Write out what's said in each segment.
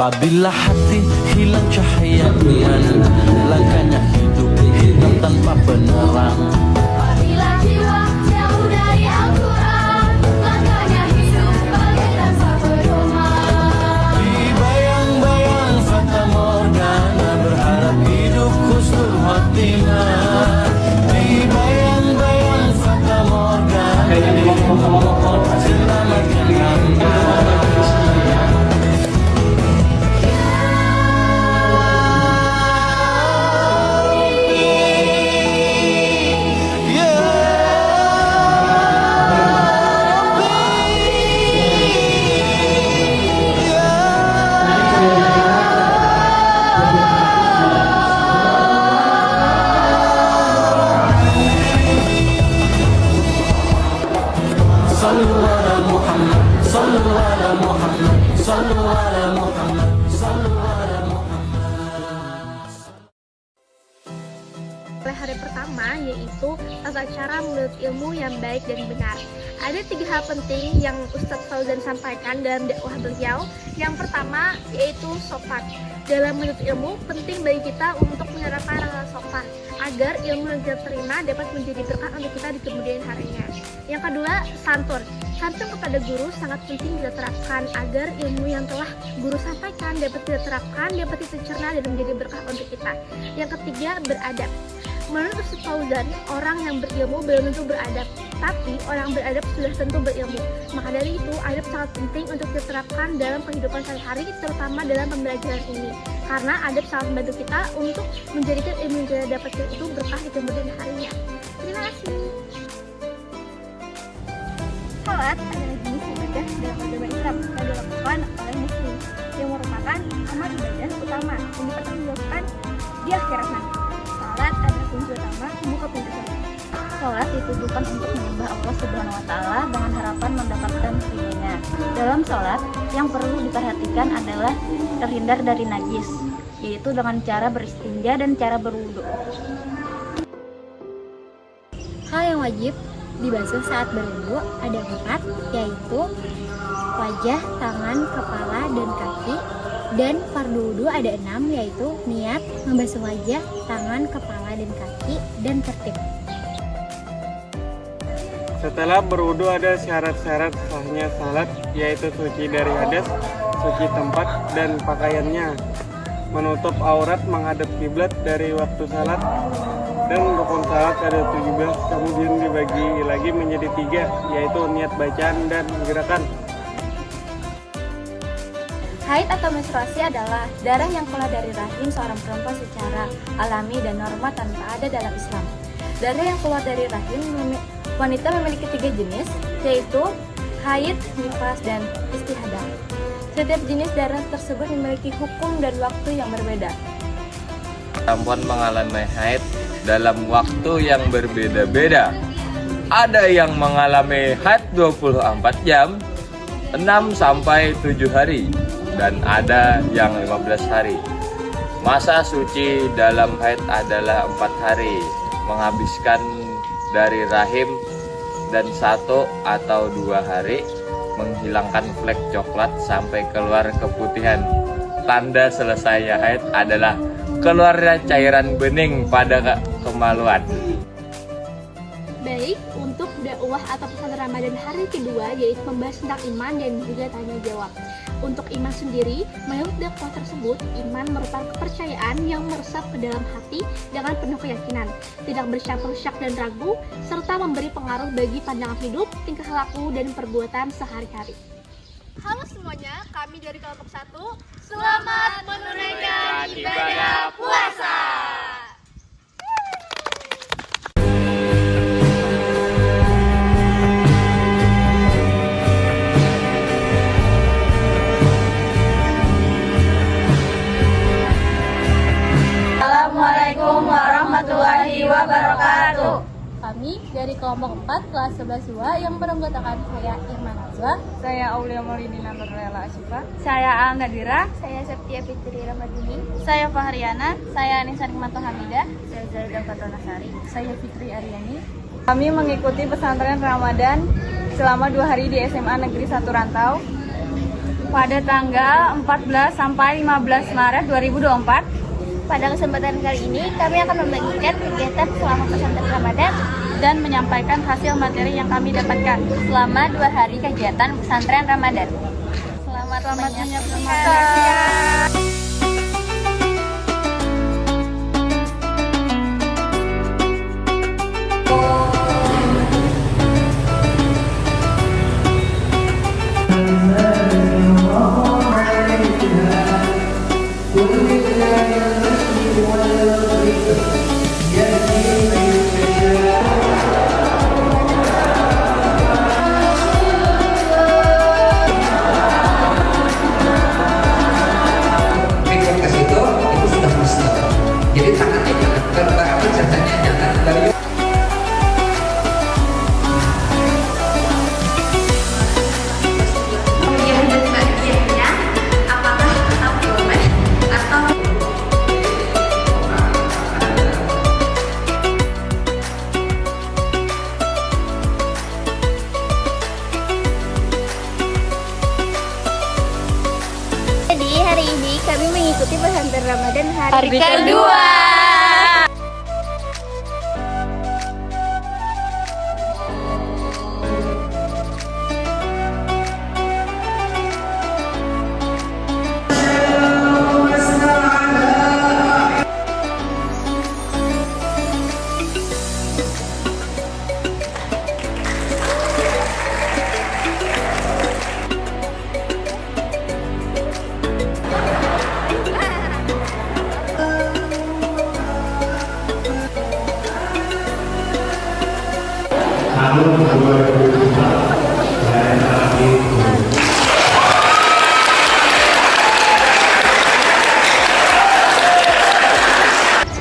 Apabila hati hilang cahaya iman, langkahnya hidup hitam tanpa penerang. Apabila jiwa jauh dari Al-Quran, langkahnya hidup bagai tanpa pedoman. Di bayang-bayang fata morgana, berharap hidup husnul khotimah. Di bayang-bayang fata morgana, selamatkan hamba. Oleh hari pertama, yaitu tata cara menuntut ilmu yang baik dan benar. Ada 3 hal penting yang Ustadz Fauzan sampaikan dalam dakwah beliau. Yang pertama yaitu sopan. Dalam menuntut ilmu, penting bagi kita untuk menerapkan rasa sopan agar ilmu yang kita terima dapat menjadi berkah untuk kita di kemudian harinya. Yang kedua, santun. Santun kepada guru sangat penting kita terapkan agar ilmu yang telah guru sampaikan dapat kita terapkan, dapat kita cerna dan menjadi berkah untuk kita. Yang ketiga, beradab. Menurut Ustadz Fauzan, orang yang berilmu belum tentu beradab, tapi orang beradab sudah tentu berilmu. Maka dari itu, adab sangat penting untuk diterapkan dalam kehidupan sehari-hari, terutama dalam pembelajaran ini. Karena adab sangat membantu kita untuk menjadikan ilmu yang kita dapatkan itu berkah di kemudian harinya. Terima kasih. Salat adalah jenis ibadah dalam agama Islam yang dilakukan oleh Muslim, yang merupakan amal ibadah utama yang dipertanggungjawabkan di akhirat nanti. Salat adalah kunci utama membuka pintu surga. Salat ditujukan untuk menyembah Allah Subhanahu wa Ta'ala dengan harapan mendapatkan ridhonya. Dalam salat, yang perlu diperhatikan adalah terhindar dari najis, yaitu dengan cara beristinja dan cara berwudu. Hal yang wajib dibasuh saat berwudu ada 4, yaitu wajah, tangan, kepala, dan kaki. Dan fardu wudu ada 6, yaitu niat, membasuh wajah, tangan, kepala, dan kaki, dan tertib. Setelah berwudu ada syarat-syarat sahnya salat, yaitu suci dari hadas, suci tempat dan pakaiannya, menutup aurat, menghadap kiblat dari waktu salat, dan rukun salat ada 17, kemudian dibagi lagi menjadi 3, yaitu niat bacaan dan gerakan. Haid atau menstruasi adalah darah yang keluar dari rahim seorang perempuan secara alami dan normal tanpa ada dalam Islam. Darah yang keluar dari rahim wanita memiliki 3 jenis, yaitu haid, nifas, dan istihadah. Setiap jenis darah tersebut memiliki hukum dan waktu yang berbeda. Perempuan mengalami haid dalam waktu yang berbeda-beda. Ada yang mengalami haid 24 jam, 6 sampai 7 hari. Dan ada yang 15 hari. Masa suci dalam haid adalah 4 hari, menghabiskan dari rahim, dan 1 atau 2 hari menghilangkan flek coklat sampai keluar keputihan. Tanda selesai haid adalah keluarnya cairan bening pada kemaluan. Baik, untuk dakwah atau pesan Ramadan hari kedua yaitu membahas tentang iman dan juga tanya jawab. Untuk iman sendiri, menurut dakwah tersebut, iman merupakan kepercayaan yang meresap ke dalam hati dengan penuh keyakinan, tidak bercampur syak dan ragu, serta memberi pengaruh bagi pandangan hidup, tingkah laku, dan perbuatan sehari-hari. Halo semuanya, kami dari kelompok 1, selamat menunaikan ibadah puasa. Assalamualaikum warahmatullahi wabarakatuh. Kami dari kelompok 4 kelas 11 2 yang beranggotakan saya Irma Nazwa, saya Aulia Maulidina Nurlela Asyifa, Saya Al Nadira, Saya Septia Fitri Ramadini, saya Fahriana, saya Anissa Nikmato Hamidah, saya Zaidah Fatonasari, saya Fitri Aryani. Kami mengikuti pesantren Ramadan selama 2 hari di SMA Negeri 1 Rantau. pada tanggal 14 sampai 15 Maret 2024. Pada kesempatan kali ini, kami akan membagikan kegiatan selama pesantren Ramadan Dan menyampaikan hasil materi yang kami dapatkan selama 2 hari kegiatan pesantren Ramadan. Selamat menyaksikan. Rekrutasi itu sudah mesti. Jadi tangannya jangan terbang, jatahnya jangan dari. Jadi hari ini kami mengikuti pesantren Ramadan hari Kedua.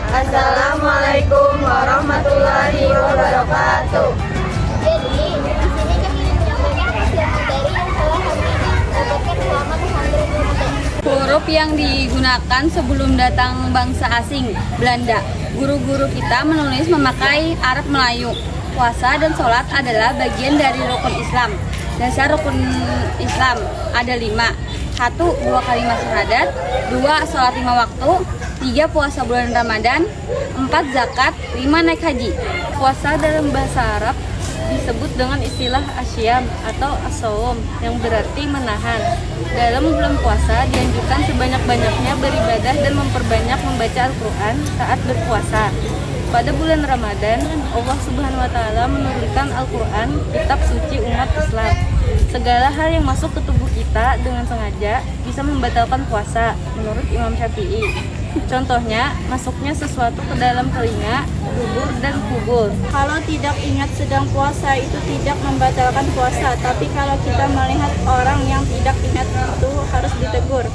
Assalamualaikum warahmatullahi wabarakatuh. Jadi di sini kami menyampaikan hasil materi yang telah kami dapatkan selama pesantren Ramadan. Huruf yang digunakan sebelum datang bangsa asing, Belanda. Guru-guru kita menulis memakai Arab Melayu. Puasa dan sholat adalah bagian dari rukun Islam. Dasar rukun Islam ada 5. 1. 2 kalimat syahadat. 2. Sholat 5 waktu. 3. Puasa bulan Ramadan. 4. Zakat. 5. Naik haji. Puasa dalam bahasa Arab disebut dengan istilah asyam atau as-shaum yang berarti menahan. Dalam bulan puasa dianjurkan sebanyak-banyaknya beribadah dan memperbanyak membaca Al-Quran saat berpuasa. Pada bulan Ramadan, Allah Subhanahu wa Ta'ala menurunkan Al-Quran, kitab suci umat Islam. Segala hal yang masuk ke tubuh kita dengan sengaja bisa membatalkan puasa, menurut Imam Syafi'i. Contohnya, masuknya sesuatu ke dalam telinga, dubur, dan kubur. Kalau tidak ingat sedang puasa itu tidak membatalkan puasa, tapi kalau kita melihat orang yang tidak ingat itu harus ditegur.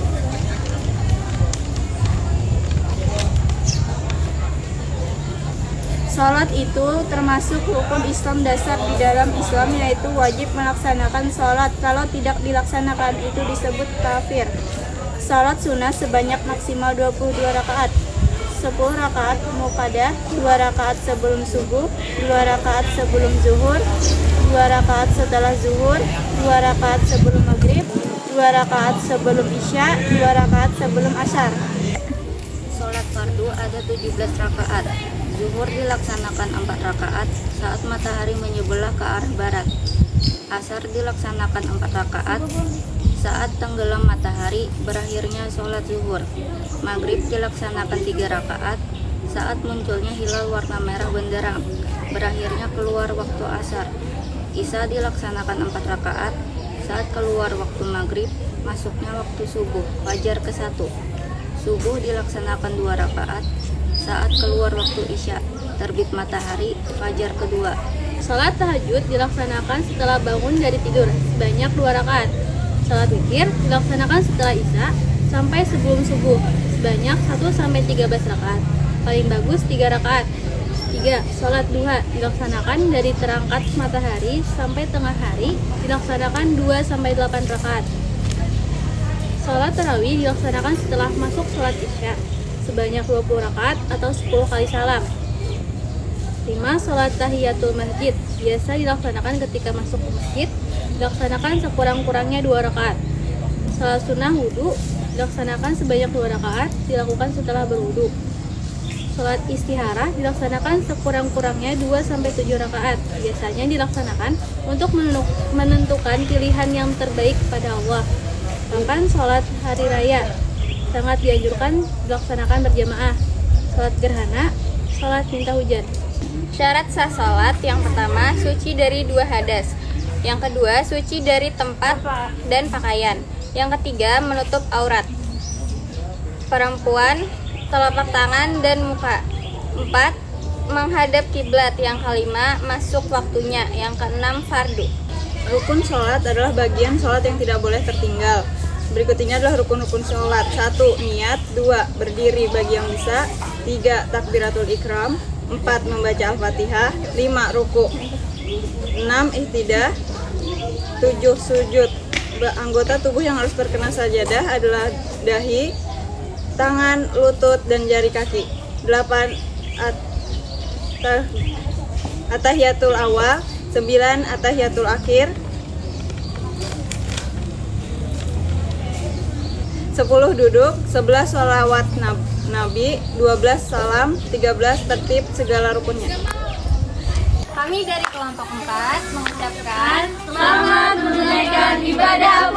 Salat itu termasuk rukun Islam dasar di dalam Islam, yaitu wajib melaksanakan salat. Kalau tidak dilaksanakan itu disebut kafir. Salat sunnah sebanyak maksimal 22 rakaat. 10 rakaat muqaddah, 2 rakaat sebelum subuh, 2 rakaat sebelum zuhur, 2 rakaat setelah zuhur, 2 rakaat sebelum maghrib, 2 rakaat sebelum isya, 2 rakaat sebelum asyar. Sholat fardu ada 17 rakaat. Zuhur dilaksanakan 4 rakaat saat matahari menyebelah ke arah barat. Asar dilaksanakan 4 rakaat saat tenggelam matahari, berakhirnya sholat zuhur. Maghrib dilaksanakan 3 rakaat saat munculnya hilal warna merah benderang, berakhirnya keluar waktu asar. Isya dilaksanakan 4 rakaat saat keluar waktu maghrib, masuknya waktu subuh, fajar ke-1. Subuh dilaksanakan 2 rakaat saat keluar waktu isya, terbit matahari, fajar kedua. Salat tahajud dilaksanakan setelah bangun dari tidur sebanyak 2 rakaat. Salat witir dilaksanakan setelah isya sampai sebelum subuh sebanyak 1-13 rakaat. Paling bagus 3 rakaat. 3. Salat duha dilaksanakan dari terangkat matahari sampai tengah hari, dilaksanakan 2-8 rakaat. Salat tarawih dilaksanakan setelah masuk salat isya sebanyak 20 rakaat atau 10 kali salam. 5. Salat tahiyatul masjid biasa dilaksanakan ketika masuk ke masjid, dilaksanakan sekurang-kurangnya 2 rakaat. Salat sunnah wudhu dilaksanakan sebanyak 2 rakaat, dilakukan setelah berwudhu. Salat istiharah dilaksanakan sekurang-kurangnya 2-7 rakaat. Biasanya dilaksanakan untuk menentukan pilihan yang terbaik kepada Allah. Bahkan salat hari raya sangat dianjurkan dilaksanakan berjamaah. Salat gerhana, salat minta hujan. Syarat sah salat yang pertama, suci dari 2 hadas. Yang kedua, suci dari tempat dan pakaian. Yang ketiga, menutup aurat perempuan, telapak tangan dan muka. 4. Menghadap kiblat. Yang kelima, masuk waktunya. Yang keenam, fardu. Rukun sholat adalah bagian sholat yang tidak boleh tertinggal. Berikut ini adalah rukun-rukun sholat. 1. Niat. 2. Berdiri bagi yang bisa. 3. Takbiratul ikram. 4. Membaca Al-Fatihah. 5. Ruku. 6. Ihtidah. 7. Sujud. Anggota tubuh yang harus terkena sajadah adalah dahi, tangan, lutut, dan jari kaki. 8. Atahiyatul awal. 9. Atahiyatul akhir. 10. Duduk. 11. Sholawat Nabi. 12. Salam. 13. Tertib segala rukunnya. Kami dari kelompok 4 mengucapkan Selamat menunaikan ibadah